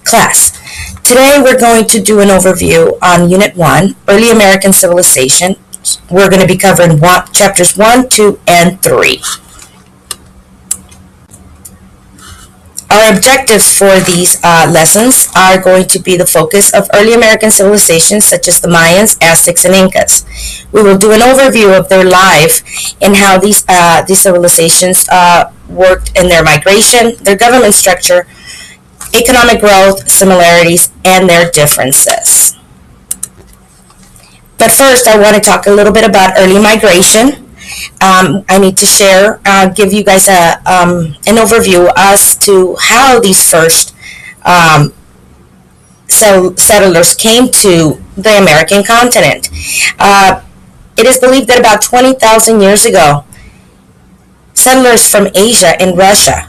class. Today we're going to do an overview on Unit 1, Early American Civilization. We're going to be covering chapters 1, 2, and 3. Our objectives for these lessons are going to be the focus of early American civilizations such as the Mayans, Aztecs, and Incas. We will do an overview of their life and how these civilizations worked in their migration, their government structure, economic growth, similarities, and their differences. But first, I want to talk a little bit about early migration. I need to share, give you guys an overview as to how these first settlers came to the American continent. It is believed that about 20,000 years ago, settlers from Asia and Russia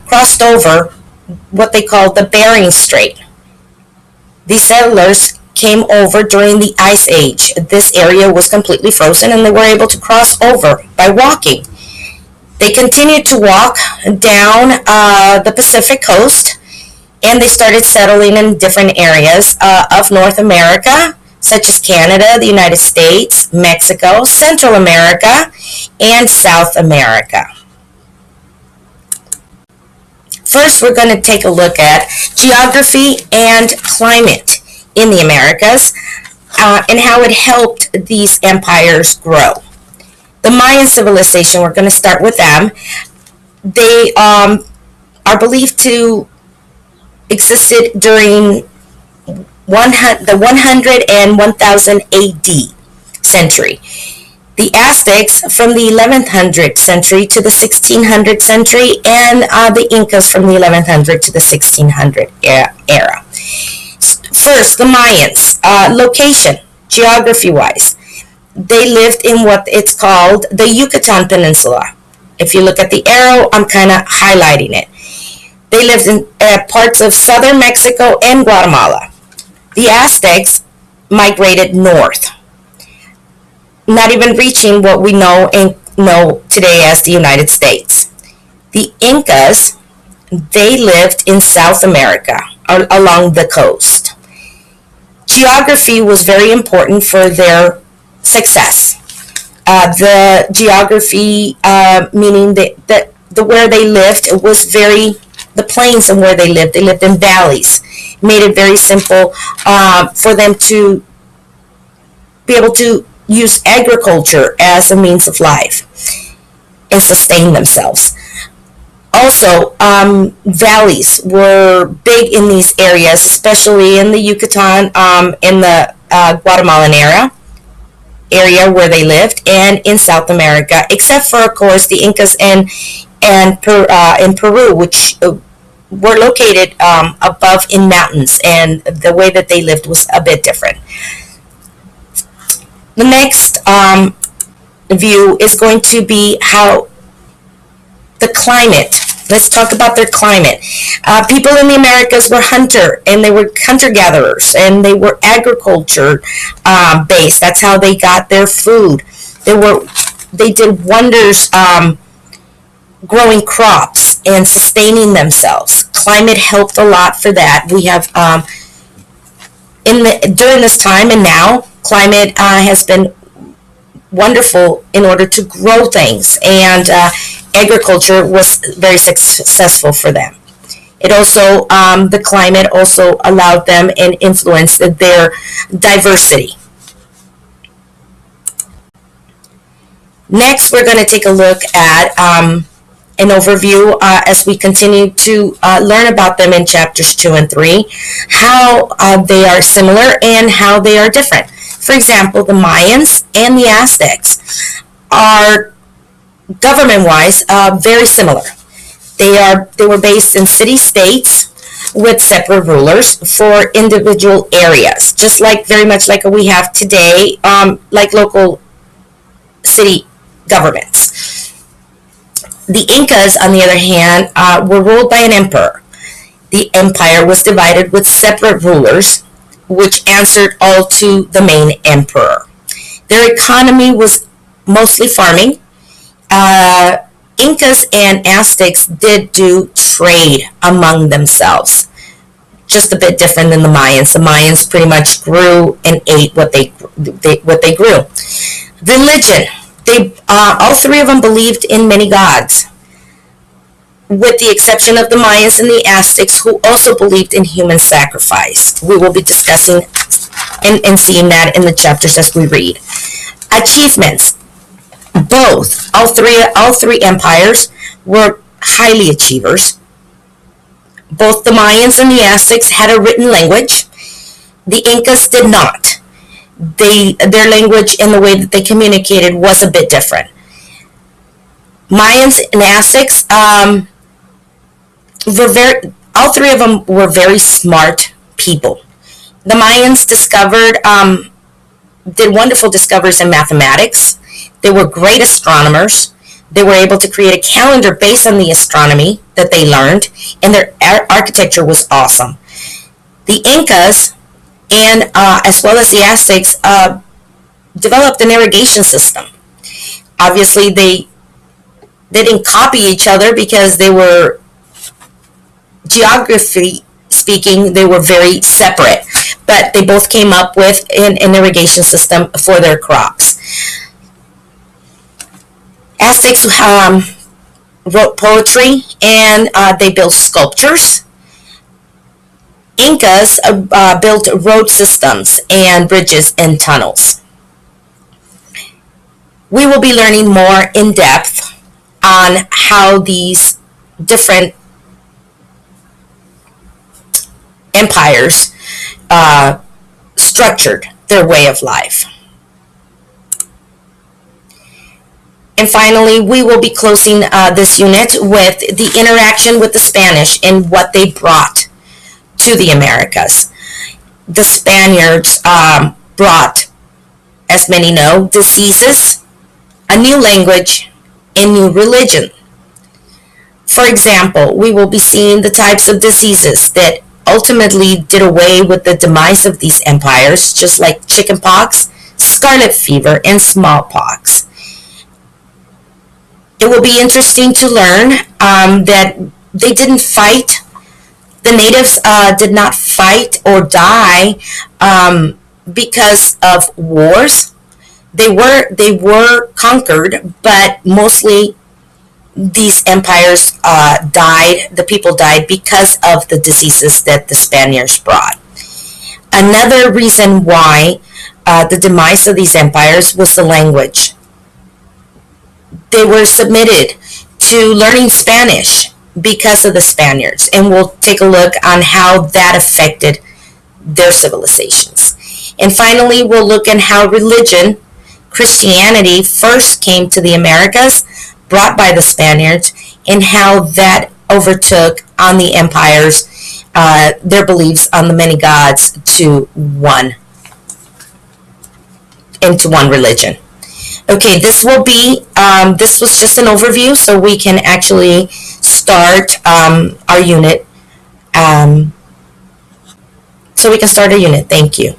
crossed over what they called the Bering Strait. These settlers came over during the Ice Age. This area was completely frozen and they were able to cross over by walking. They continued to walk down the Pacific coast and they started settling in different areas of North America, such as Canada, the United States, Mexico, Central America, and South America. First, we're going to take a look at geography and climate in the Americas and how it helped these empires grow. The Mayan civilization, we're going to start with them. They are believed to existed during the 100 and 1000 AD century. The Aztecs from the 1100 century to the 1600 century, and the Incas from the 1100 to the 1600 era. First, the Mayans. Location, geography-wise, they lived in what it's called the Yucatan Peninsula. If you look at the arrow, I'm kind of highlighting it. They lived in parts of southern Mexico and Guatemala. The Aztecs migrated north, not even reaching what we know today as the United States. The Incas, they lived in South America along the coast. Geography was very important for their success. The geography, meaning that where they lived, it was the plains and where they lived in valleys, made it very simple for them to be able to use agriculture as a means of life and sustain themselves. Also, valleys were big in these areas, especially in the Yucatan, in the Guatemalan area where they lived, and in South America, except for, of course, the Incas in Peru, which were located above in mountains, and the way that they lived was a bit different. The next view is going to be how the climate. Let's talk about their climate. People in the Americas were hunter-gatherers, and they were agriculture based. That's how they got their food. They did wonders growing crops and sustaining themselves. Climate helped a lot for that. We have during this time and now, climate has been wonderful in order to grow things, and agriculture was very successful for them. It also, the climate also allowed them and influenced their diversity. Next, we're going to take a look at an overview as we continue to learn about them in chapters 2 and 3, how they are similar and how they are different. For example, the Mayans and the Aztecs are government-wise very similar. They were based in city-states with separate rulers for individual areas, just like very much like we have today, like local city governments. The Incas, on the other hand, were ruled by an emperor. The empire was divided with separate rulers, which answered all to the main emperor. Their economy was mostly farming. Incas and Aztecs did do trade among themselves. just a bit different than the Mayans. The Mayans pretty much grew and ate what they grew. Religion. All three of them believed in many gods, with the exception of the Mayans and the Aztecs, who also believed in human sacrifice. We will be discussing and seeing that in the chapters as we read. Achievements. All three empires were highly achievers. Both the Mayans and the Aztecs had a written language. The Incas did not. Their language and the way that they communicated was a bit different. Mayans and Aztecs, all three of them were very smart people. The Mayans did wonderful discoveries in mathematics. They were great astronomers. They were able to create a calendar based on the astronomy that they learned, and their architecture was awesome. The Incas, and as well as the Aztecs, developed an irrigation system. Obviously, they didn't copy each other because they were, geography speaking, they were very separate. But they both came up with an irrigation system for their crops. Aztecs wrote poetry, and they built sculptures. Incas built road systems and bridges and tunnels. We will be learning more in depth on how these different empires structured their way of life. And finally, we will be closing this unit with the interaction with the Spanish and what they brought to the Americas. The Spaniards brought, as many know, diseases, a new language, and new religion. For example, we will be seeing the types of diseases that ultimately did away with the demise of these empires, just like chickenpox, scarlet fever, and smallpox. It will be interesting to learn that they didn't fight. The natives did not fight or die because of wars. They were conquered, but mostly these empires died. The people died because of the diseases that the Spaniards brought. Another reason why the demise of these empires was the language. They were submitted to learning Spanish because of the Spaniards, and we'll take a look on how that affected their civilizations. And finally, we'll look at how religion, Christianity, first came to the Americas, brought by the Spaniards, and how that overtook on the empires their beliefs on the many gods into one religion. Okay, this will be, this was just an overview, so we can actually start our unit. So we can start a unit. Thank you.